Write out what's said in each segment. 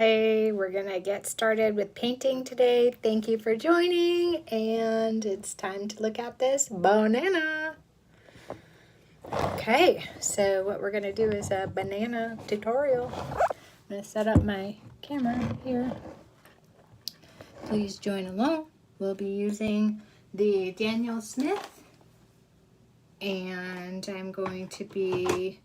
Hey, we're gonna get started with painting today. Thank you for joining, and it's time to look at this banana. Okay, so what we're gonna do is a banana tutorial. I'm gonna set up my camera here. Please join along. We'll be using the Daniel Smith, and I'm going to be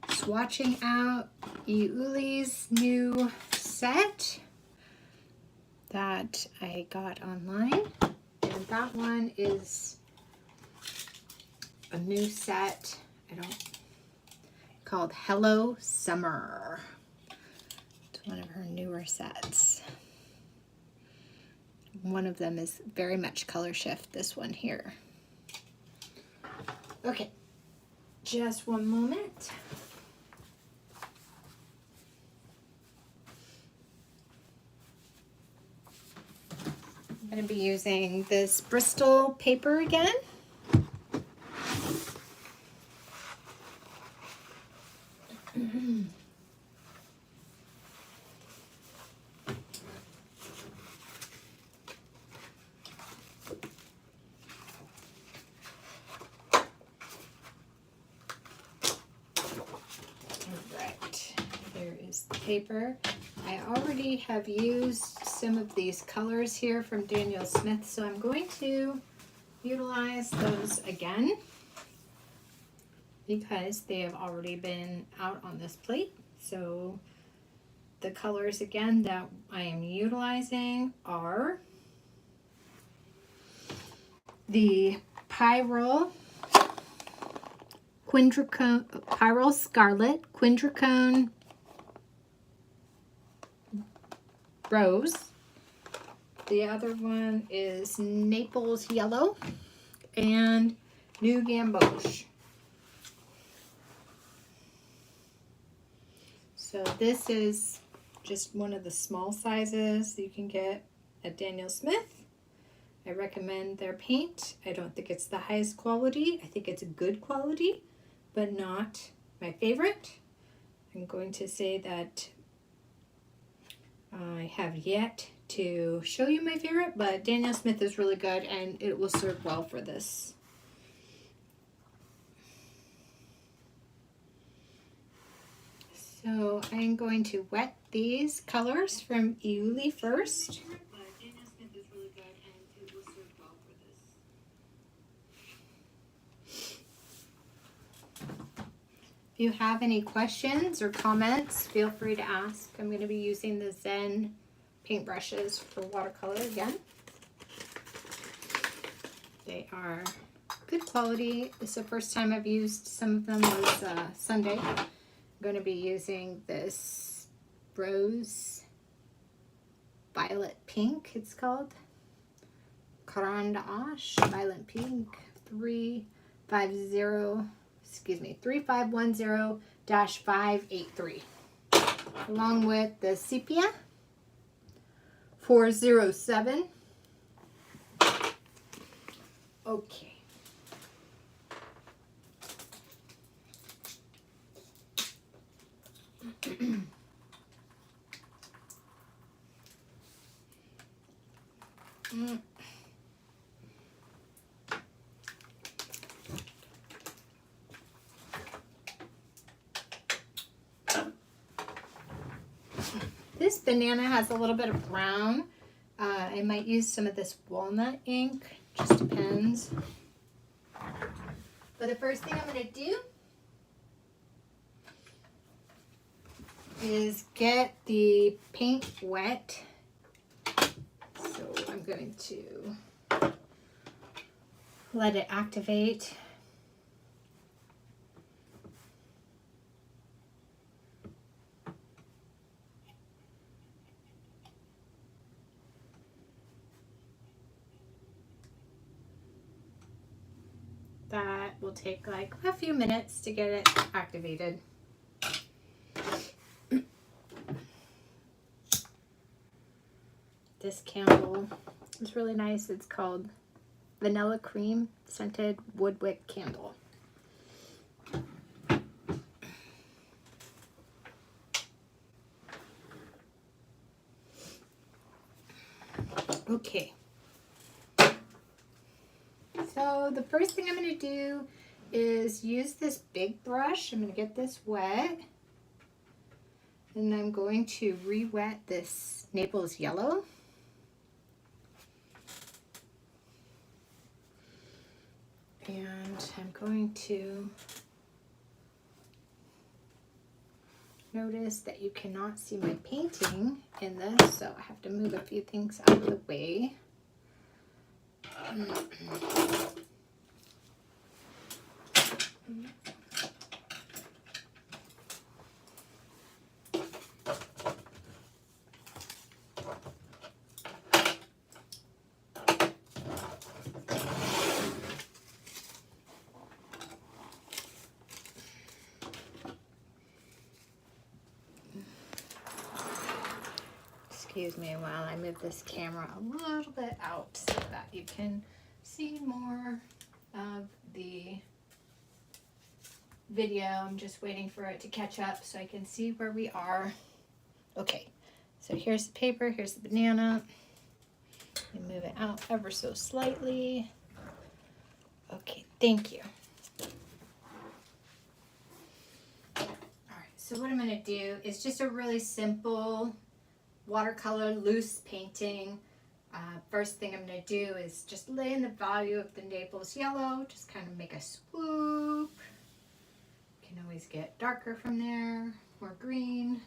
swatching out Iuli's new set that I got online, and that one is a new set called Hello Summer. It's one of her newer sets. One of them is very much color shift, this one here. Okay, just one moment. I'm going to be using this Bristol paper again. Alright, here is the paper. I already have used some of these colors here from Daniel Smith, so I'm going to utilize those again because they have already been out on this plate. So the colors again that I am utilizing are the Pyrrole Scarlet, Quindracone Rose. The other one is Naples Yellow and New Gamboge. So this is just one of the small sizes you can get at Daniel Smith. I recommend their paint. I don't think it's the highest quality. I think it's a good quality, but not my favorite. I'm going to say that I have yet to show you my favorite, but Daniel Smith is really good and it will serve well for this. So I'm going to wet these colors from Iuli first. If you have any questions or comments, feel free to ask. I'm going to be using the Zen paintbrushes for watercolor again. They are good quality. This is the first time I've used some of them was Sunday. I'm going to be using this rose violet pink, it's called. Carandage violet pink 3510-583, along with the sepia 407. Okay. This banana has a little bit of brown. I might use some of this walnut ink, just depends. But the first thing I'm going to do is get the paint wet. So I'm going to let it activate. That will take like a few minutes to get it activated. This candle is really nice. It's called Vanilla Cream Scented Woodwick Candle. Okay. So the first thing I'm going to do is use this big brush. I'm going to get this wet. And I'm going to re-wet this Naples yellow. And I'm going to notice that you cannot see my painting in this, so I have to move a few things out of the way. Excuse me while I move this camera a little bit out so that you can see more of the video. I'm just waiting for it to catch up so I can see where we are. Okay, so here's the paper, here's the banana. Let me move it out ever so slightly. Okay, thank you. All right, so what I'm going to do is just a really simple watercolor loose painting. First thing I'm going to do is just lay in the value of the Naples yellow, just kind of make a swoop. You can always get darker from there, more green.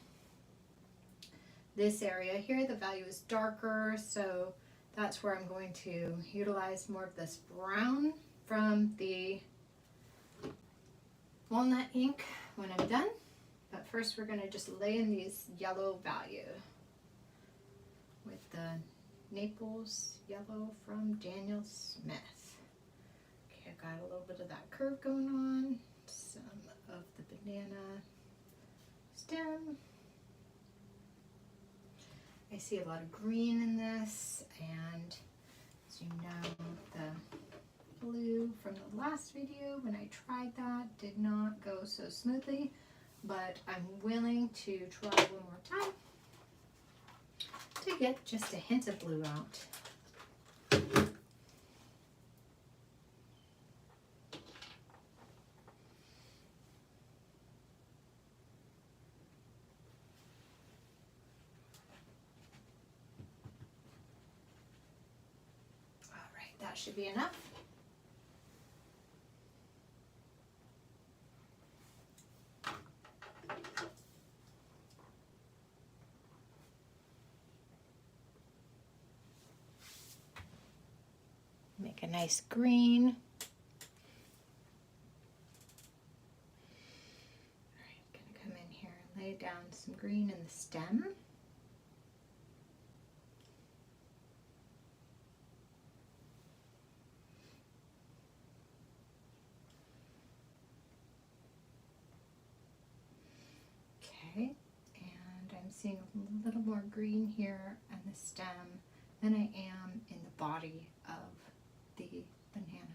This area here, the value is darker, so that's where I'm going to utilize more of this brown from the walnut ink when I'm done. But first we're going to just lay in these yellow value with the Naples yellow from Daniel Smith. Okay, I've got a little bit of that curve going on, some of the banana stem. I see a lot of green in this, and as you know, the blue from the last video when I tried that did not go so smoothly, but I'm willing to try one more time to get just a hint of blue out. All right, that should be enough. Make a nice green. All right, gonna come in here and lay down some green in the stem. Okay, and I'm seeing a little more green here on the stem than I am in the body of the banana.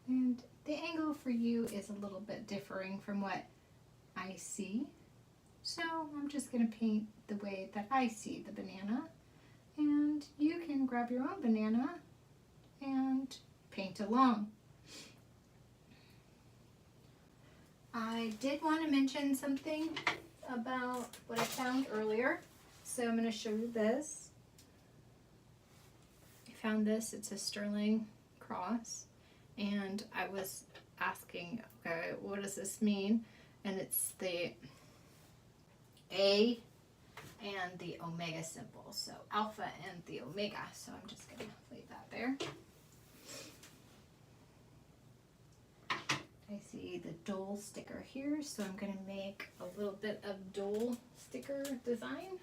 And the angle for you is a little bit differing from what I see. So I'm just going to paint the way that I see the banana. And you can grab your own banana and paint along. I did want to mention something about what I found earlier. So I'm going to show you this. I found this, it's a sterling cross, and I was asking, okay, what does this mean? And it's the A and the omega symbol, so alpha and the omega. So I'm just going to leave that there. I see the Dole sticker here, so I'm going to make a little bit of Dole sticker design.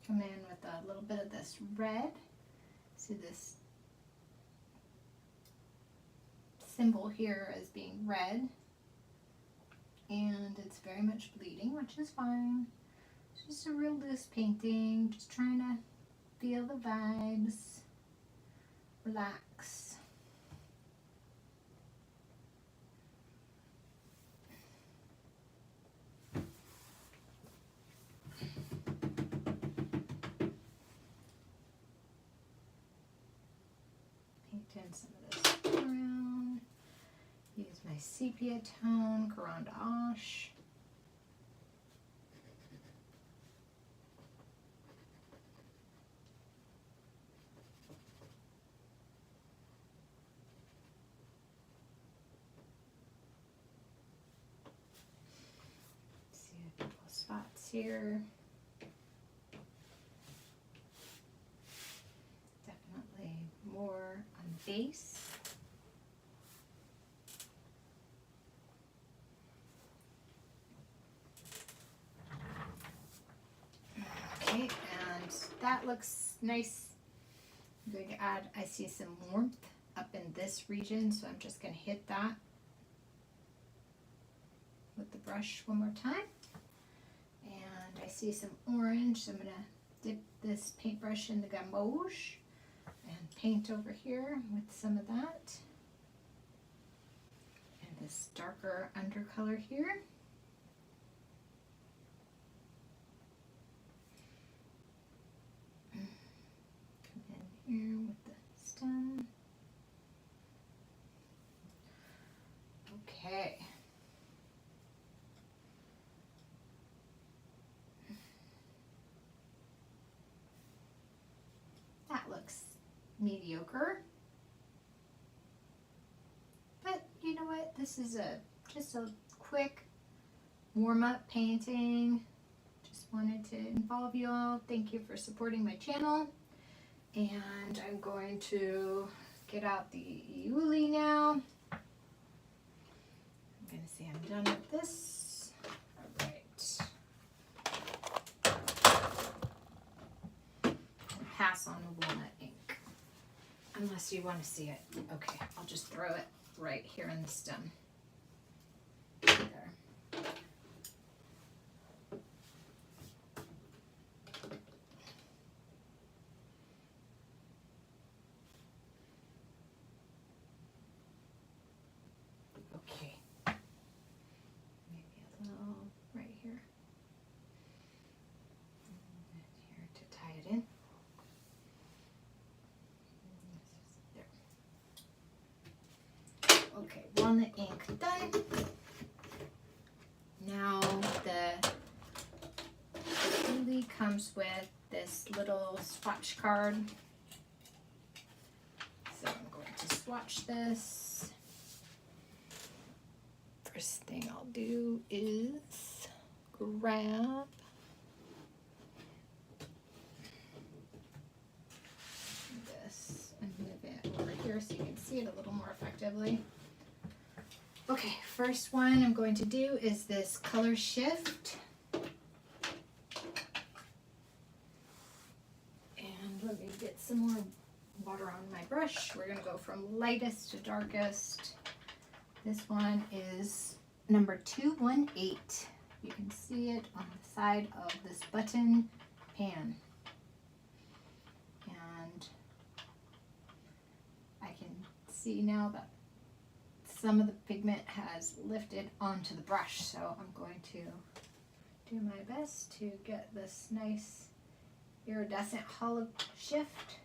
Come in with a little bit of this red. See this symbol here as being red, and it's very much bleeding, which is fine. It's just a real loose painting, just trying to feel the vibes, relax. Paint in some of this brown. Use my sepia tone, Grande Ache. See a couple spots here. Definitely more on the base. Okay, and that looks nice. I'm going to add, I see some warmth up in this region, so I'm just going to hit that with the brush one more time. And I see some orange, so I'm going to dip this paintbrush in the gamboge and paint over here with some of that. And this darker undercolor here. Here with the stem. Okay. That looks mediocre. But you know what? This is just a quick warm-up painting. Just wanted to involve you all. Thank you for supporting my channel. And I'm going to get out the Iuli now. I'm going to say I'm done with this. All right. And pass on the walnut ink. Unless you want to see it. Okay, I'll just throw it right here in the stem. There. Okay, walnut ink done. Now the Iuli comes with this little swatch card. So I'm going to swatch this. First thing I'll do is grab this and move it over here so you can see it a little more effectively. Okay, first one I'm going to do is this color shift. And let me get some more water on my brush. We're going to go from lightest to darkest. This one is number 218. You can see it on the side of this button pan. And I can see now that some of the pigment has lifted onto the brush, so I'm going to do my best to get this nice iridescent hollow shift.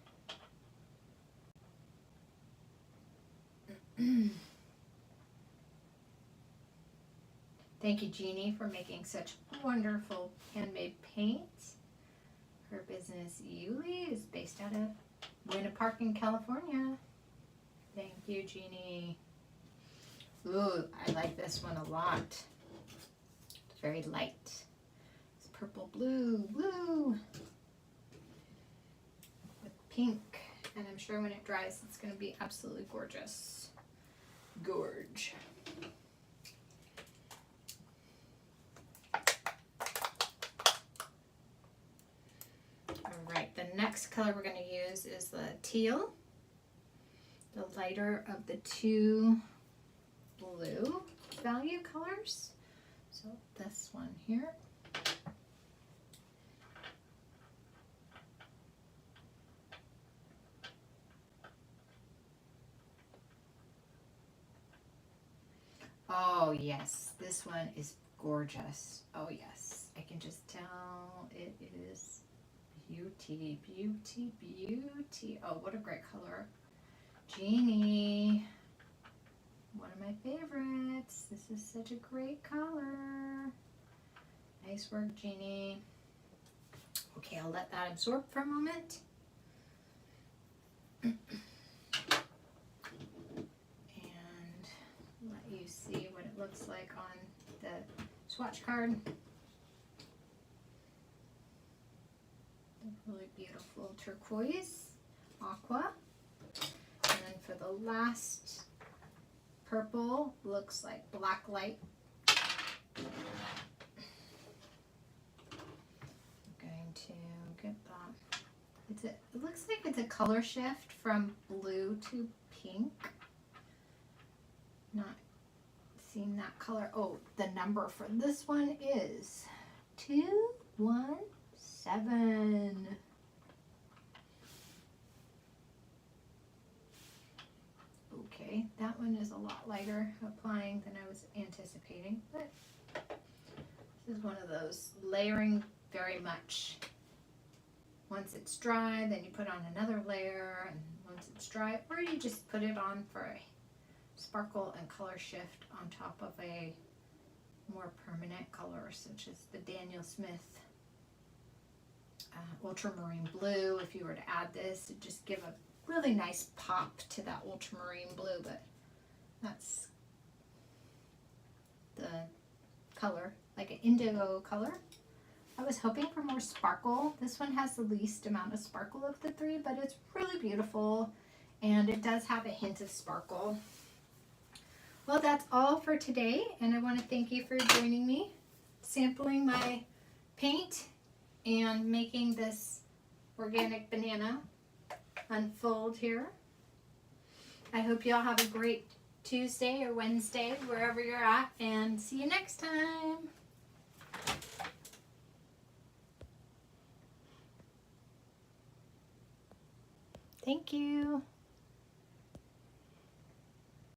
Thank you, Jeannie, for making such wonderful handmade paints. Her business, Iuli, is based out of Winter Park in California. Thank you, Jeannie. Ooh, I like this one a lot. It's very light. It's purple, blue, with pink. And I'm sure when it dries, it's going to be absolutely gorgeous. Gorge. Alright, the next color we're going to use is the teal. The lighter of the two blue value colors. So this one here. Oh yes, this one is gorgeous. Oh yes, I can just tell it is beauty, beauty, beauty. Oh, what a great color. Jeannie, one of my favorites. This is such a great color. Nice work, Jeannie. Okay, I'll let that absorb for a moment. And let you see what it looks like on the swatch card. Really beautiful turquoise, aqua. And then for the last purple, looks like black light. I'm going to get that. It looks like it's a color shift from blue to pink. Not seeing that color. Oh, the number for this one is 217. Okay, that one is a lot lighter applying than I was anticipating, but this is one of those layering very much. Once it's dry, then you put on another layer, and once it's dry, or you just put it on for a sparkle and color shift on top of a more permanent color, such as the Daniel Smith ultramarine blue. If you were to add this, it'd just give a really nice pop to that ultramarine blue, but that's the color, like an indigo color. I was hoping for more sparkle. This one has the least amount of sparkle of the three, but it's really beautiful, and it does have a hint of sparkle. Well, that's all for today, and I want to thank you for joining me, sampling my paint and making this organic banana unfold here. I hope you all have a great Tuesday or Wednesday, wherever you're at, and see you next time. Thank you.